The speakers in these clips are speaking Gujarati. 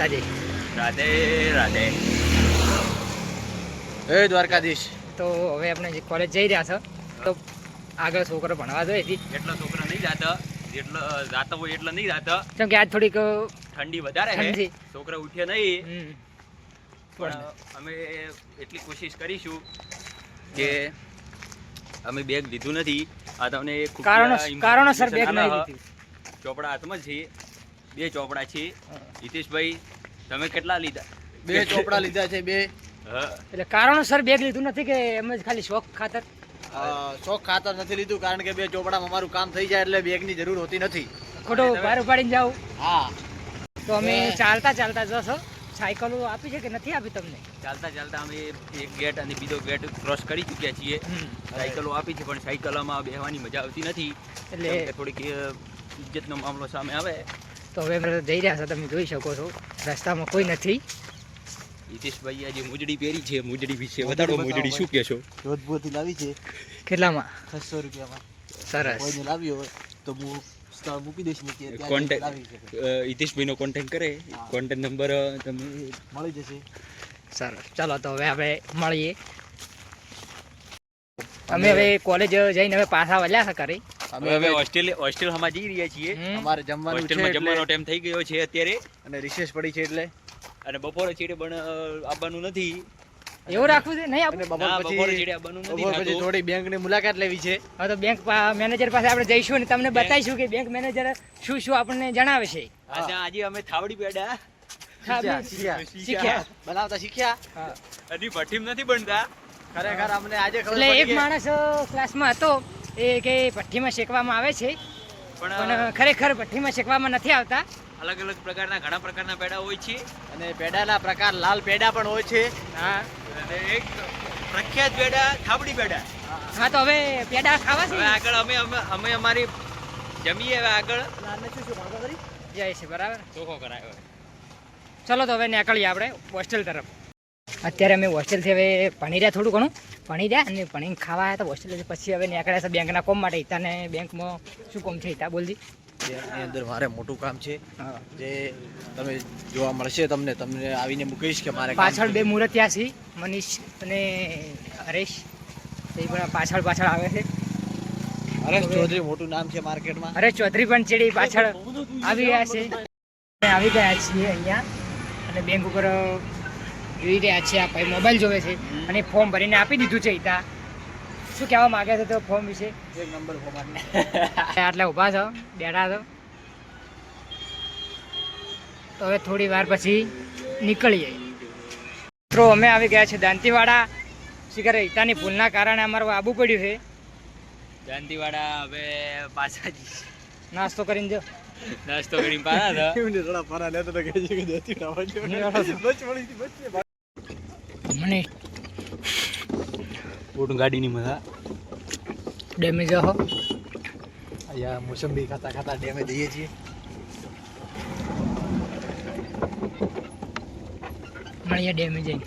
રાધે રાધે. હે દ્વારકાધીશ. તો હવે આપણે કોલેજ જઈ રહ્યા છો તો આગળ છોકરો ભણવા જોઈએ છે. એટલો છોકરા નહીં જાતા, જેટલો જાતા હોય એટલો નહીં જાતા, કેમ કે આજ થોડીક ઠંડી વધારે છે, છોકરા ઉઠ્યા નહીં. પણ અમે એટલી કોશિશ કરીશું કે અમે બેગ લીધું નથી. આ તમને કારણોસર બેગ નહીં લીધું. ચોપડા હાથમાં છે, 2 ચોપડા છે. હિતેશભાઈ તમે કેટલા લીધા? 2 ચોપડા લીધા છે, 2. એટલે કારણોસર બેગ લીધું નથી કે એમ જ ખાલી શોખ ખાતર? શોખ ખાતર નથી લીધું, કારણ કે 2 ચોપડામાં અમારું કામ થઈ જાય એટલે બેગની જરૂર હોતી નથી. ખોટો બહાર ઉપાડીને જાવ. હા, તો અમે ચાલતા જશો. સાયકલો આપી છે કે નથી આપી તમને? ચાલતા અમે એક ગેટ અને બીજો ગેટ ક્રોસ કરી ચૂક્યા છીએ. સાયકલો આપી છે, પણ સાયકલોમાં બેહવાની મજા આવતી નથી, એટલે થોડીક ઇજ્જતનો મામલો સામે આવે. તો હવે અમે જઈ રહ્યા છો, તમે જોઈ શકો છો રસ્તામાં કોઈ નથી. હિતેશભાઈ આજે મોજડી પહેરી છે, મોજડી વિશે બતાડો. મોજડી શું કહેશો? જોધપુરથી લાવી છે. કેટલામાં? 600 રૂપિયામાં. સરસ. કોઈને લાવી હોય તો હું સ્થળ મૂકી દઈશ. હિતેશભાઈનો કોન્ટેક્ટ કરે, કોન્ટેક્ટ નંબર તમે મળી જશે. સરસ, ચાલો તો હવે આપણે મળીએ. અમે હવે કોલેજ જઈને હવે પાછા વળ્યા છે ઘરે. અમે હોસ્ટેલમાં જઈ રહ્યા છીએ. અમારે જમવાનું છે, જમવાનો ટાઈમ થઈ ગયો છે અત્યારે, અને રિસેસ પડી છે એટલે. અને બપોરે ચીડે પણ આવવાનું નથી. એવું રાખવું છે? નહીં આપણે બપોરે ચીડે આવવાનું નથી. થોડી બેંકની મુલાકાત લેવી છે. હા, તો બેંક મેનેજર પાસે આપણે જઈશું અને તમને બતાવીશું કે બેંક મેનેજર શું આપણને જણાવે છે. આજે અમે થાવડી પેડા શીખ્યા, બનાવતા શીખ્યા. હજી ભઠ્ઠીમ નથી બનતા. ખરેખર અમને આજે ખબર એટલે પડી એક માણસ ક્લાસમાં હતો એ કે ભઠ્ઠીમાં શેકવામાં આવે છે, પણ ખરેખર ભઠ્ઠીમાં શેકવામાં નથી આવતા. અલગ અલગ પ્રકારના ઘણા પ્રકારના પેડા હોય છે, અને પેડાના પ્રકાર લાલ પેડા પણ હોય છે. હા, અને એક પ્રખ્યાત પેડા થાબડી પેડા. હા, તો હવે પેડા ખાવા છે. હવે આગળ અમે અમારી જમીએ. હવે આગળ જાય છે, બરાબર. ચોખ્ખો કરાયો. ચલો તો હવે નીકળીએ આપણે હોસ્ટેલ તરફ. અત્યારે અમે હોસ્ટેલથી હવે ભણી રહ્યા, થોડું ઘણું ભણી રહ્યા અને ભણીને ખાવા આવ્યા. તો હોસ્ટેલ પછી હવે નીકળ્યા છે બેંકના કોમ માટે. હિતાને બેંકમાં શું કોમ છે હિતા બોલજી? એની અંદર મારે મોટું કામ છે, જે તમે જોવા મળશે. તમને આવીને હું કહીશ કે મારે પાછળ 2 મૂર્તિયા છે, મનીષ અને હરેશ. એ પણ પાછળ આવે છે. હરેશ ચૌધરી મોટું નામ છે માર્કેટમાં. હરેશ ચૌધરી પણ ચેડી પાછળ આવી ગયા છે. આવી ગયા છીએ અહીંયા અને બેંક ઉપર જોઈ રહ્યા છીએ. આ ભાઈ મોબાઈલ જોવે છે અને ફોર્મ ભરીને આપી દીધું છે. હિતા શું કહેવા માંગે છે તો ફોર્મ વિશે? 1 નંબર ફોર્મ આટલા ઊભા છો, બેઠા છો. તો હવે થોડી વાર પછી નીકળીએ. મિત્રો અમે આવી ગયા છે દાંતીવાડા. શિખર હિતાની ભૂલના કારણે અમારું આવવું પડ્યું છે દાંતીવાડા. હવે પાછા નાસ્તો કરીને જો. નાસ્તો કરીને પાછા મને મોટું ગાડીની મજા ડેમેજ હો. અહીંયા મોસંબી ખાતા ડેમે જઈએ છીએ. મળીએ ડેમેજ જઈને.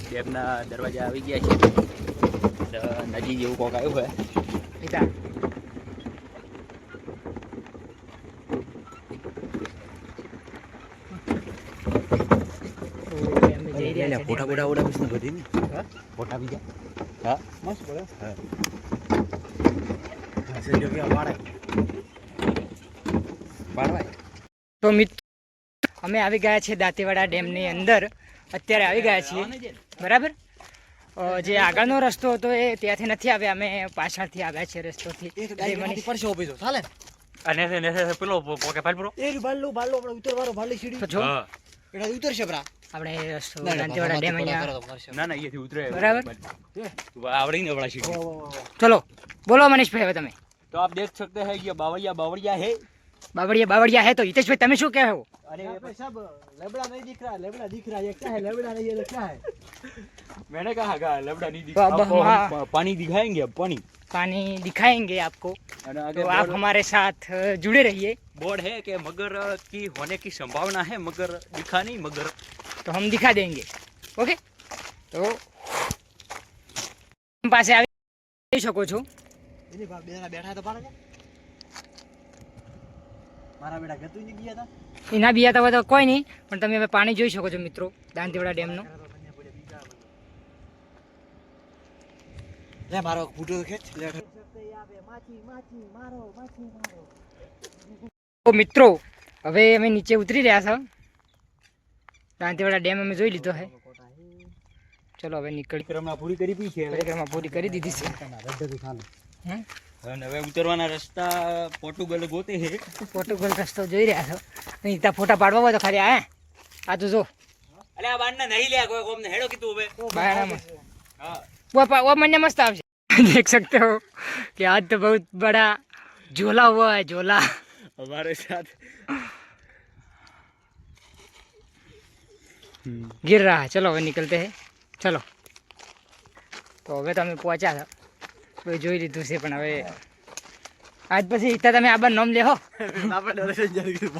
ડેમના દરવાજા આવી ગયા છે. નદી જેવું કોક આવ્યું હોય. હિતા ફોટા ઉડાવીશ ને બધી ને. ફોટા બીજા હા મસ્ત પડે. તો મિત્રો અમે આવી ગયા છીએ દાંતીવાડા ડેમની અંદર. અત્યારે આવી ગયા છીએ, બરાબર. જે આગળનો રસ્તો હતો એ ત્યાંથી નથી આવ્યા, અમે પાછળથી આવ્યા છે રસ્તોથી. અને પેલો પોકે પાલપુરો ઉતરશે આપણે રસ્તો દાંતીવાડા ડેમ અહીંયા. ના અહીંયાથી ઉતરે, બરાબર. આવડીને અવળા સીટી. ચલો બોલો મનીષભાઈ. હવે તમે तो आप देख सकते हैं ये बावड़िया है. बावड़िया है. तो हितेशભાઈ તમે શું કહો? अरे सब लेबड़ा नहीं दिख रहा, लेबड़ा दिख रहा है. ये क्या है? लेबड़ा नहीं, ये क्या है? मैंने कहा लेबड़ा नहीं दिखा. आपको पानी दिखाएंगे. अब पानी दिखाएंगे आपको, तो आप हमारे साथ जुड़े रहिए. बोर्ड है कि मगर की होने की संभावना है, मगर दिखा नहीं. मगर तो हम दिखा देंगे. ओके. तो પાસે આવી શકો છો. એની બેના બેઠા તો પાડે મારા બેટા ગતું નહીં ગયા હતા એના બી હતા તો કોઈ નહીં, પણ તમે હવે પાણી જોઈ શકો છો મિત્રો દાંતીવાડા ડેમનું. લે મારો ફૂટો ખેંચ લે. તો મિત્રો હવે અમે નીચે ઉતરી રહ્યા છો. દાંતીવાડા ડેમ અમે જોઈ લીધો છે. ચલો હવે નીકળી. પરિક્રમા પૂરી કરી પી છે. પરિક્રમા પૂરી કરી દીધી છે. હવે ઉતરવાના રસ્તા પોર્ટુગલ ગોતે છે. પોર્ટુગલ રસ્તો જોઈ રહ્યા છો. અહીં ત્યાં ફોટા પાડવા હોય તો ખાલી આ તો જો અલે આ બારના નહીં લે કોઈ કોમને હેડો કીધું હવે. બાયણામાં હા वो मन मस्त आवશે. देख सकते हो कि आज तो बहुत बड़ा झोला हुआ है, झोला हमारे साथ गिर रहा है. चलो હવે निकलते हैं. चलो તો હવે તમે પહોંચ્યા છો. કોઈ જોઈ લીધું છે પણ હવે આજ પછી ઇતા તમે આબર નામ લેહો. આપણે દર્શન જા કીધું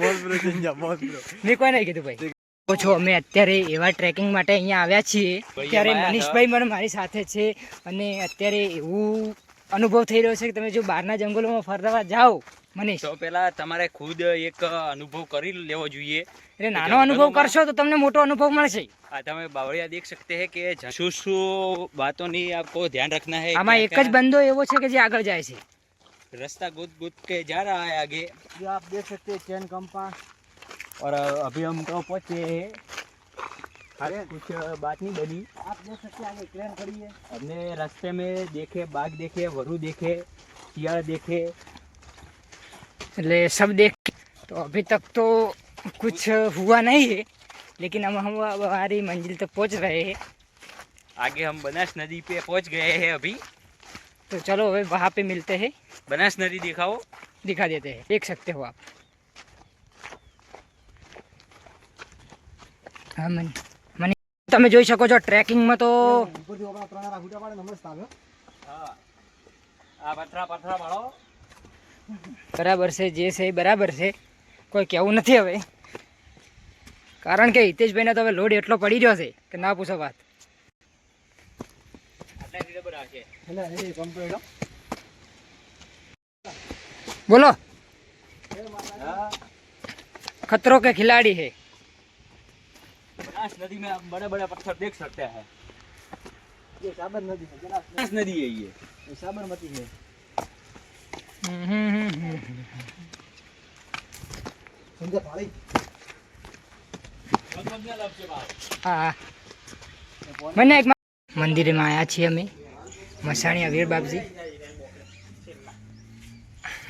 બોલ બ્રો સંજા બોલ બ્રો મેં કોઈ નહીં કીધું ભાઈ. તો છો અમે અત્યારે એવા ટ્રેકિંગ માટે અહીંયા આવ્યા છીએ. અત્યારે મનીષભાઈ પણ મારી સાથે છે અને અત્યારે એવું અનુભવ થઈ રહ્યો છે કે તમે જો બહારના જંગલોમાં ફરવા જાઓ મનીષ, તો પેલા તમારે ખુદ એક અનુભવ કરી લેવો જોઈએ. એટલે નાનો અનુભવ કરશો તો તમને મોટો અનુભવ મળશે. આ તમે બાવળિયા દેખ सकते हैं कि શું શું बातों आपको ध्यान रखना है. આમાં એક જ બંદો એવો છે કે જે આગળ જાય છે. रास्ता गोद गोद के जा रहा है आगे. ये आप देख सकते हैं चैन कंपास और अभी हम तो पहुंचे हैं. आज कुछ बात नहीं बनी. आप देख सकते हैं आगे ट्रेन खड़ी है. हमने रास्ते में देखे बाघ देखे, वरु देखे, शियाल देखे. એટલે सब देख तो अभी तक तो कुछ हुआ नहीं है, लेकिन हम हमारी मंजिल तक पहुंच रहे हैं. आगे हम बनास नदी पे पहुंच गए हैं अभी. तो चलो अभी वहाँ पे मिलते हैं. बनास नदी दिखाओ. दिखा देते हैं, देख सकते हो आप. હા મને તમે જોઈ શકો છો ટ્રેકિંગમાં તો ઉપરથી આપણા ત્રણારા ફૂટા પાડે મસ્ત આવ્યો. હા આ પથરા પથરા વાળો બરાબર છે, જે છે એ બરાબર છે, કોઈ કહેવું નથી હવે. કારણ કે હિતેશભાઈને તો હવે લોડ એટલો પડી રહ્યો છે કે ના પૂછો વાત. આટલાથી ડબર આવશે. એટલે એ કમ્પ્લીટ બોલો. हाँ खतरों के खिलाड़ी है. बनास नदी में आप बड़े बड़े पत्थर देख सकते हैं. ये साबरमती है जरा बनास नदी है ये. ये साबरमती है. समझा भाई હા મને એક મંદિરમાં આવ્યા છીએ અમે. મસાણીયા વીર બાપજી,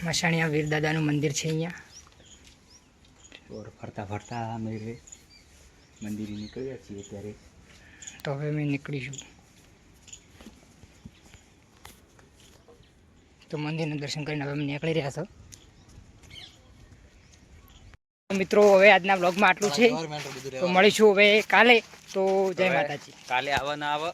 મસાણીયા વીર દાદાનું મંદિર છે અહીંયા. और फरता फरता मेरे मंदिर નીકળ્યા છીએ ત્યારે. તો હવે અમે નીકળીશું. તો મંદિરનું દર્શન કરીને હવે અમે નીકળી રહ્યા છો. મિત્રો હવે આજના બ્લોગમાં આટલું છે. તો મળીશું હવે કાલે. તો જય માતાજી. કાલે આવવાના આવો.